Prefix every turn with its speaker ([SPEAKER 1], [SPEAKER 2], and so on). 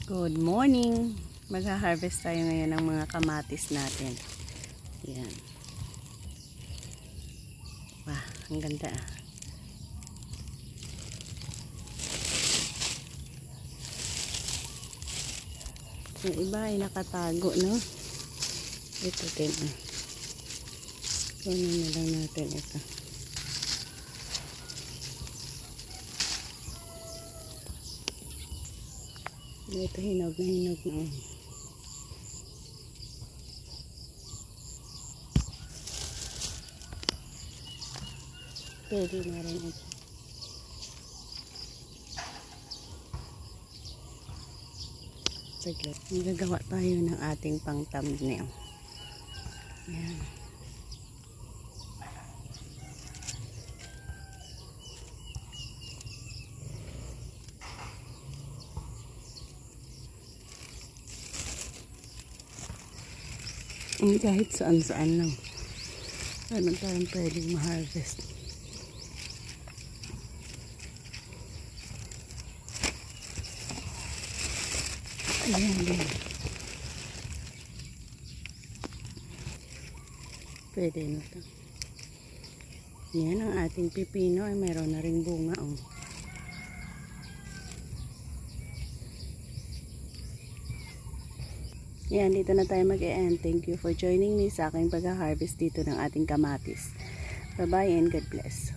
[SPEAKER 1] Good morning! Magha-harvest tayo ngayon ng mga kamatis natin. Yan. Wah, ang ganda ah. Yung iba ay nakatago, no? Ito din ah. Kunin na lang natin ito. Ito hinog na. Pwede na rin ito. Saglit. Magagawa tayo ng ating pang thumbnail. Ayan. Kahit saan lang. Ano tayong pwedeng ma-harvest. Ayan. Pwede na ito. Yan ang ating pipino ay mayroon na ring bunga. Oh. Yan, dito na tayo mag-e-end. Thank you for joining me sa aking pag-harvest dito ng ating kamatis. Bye-bye and God bless.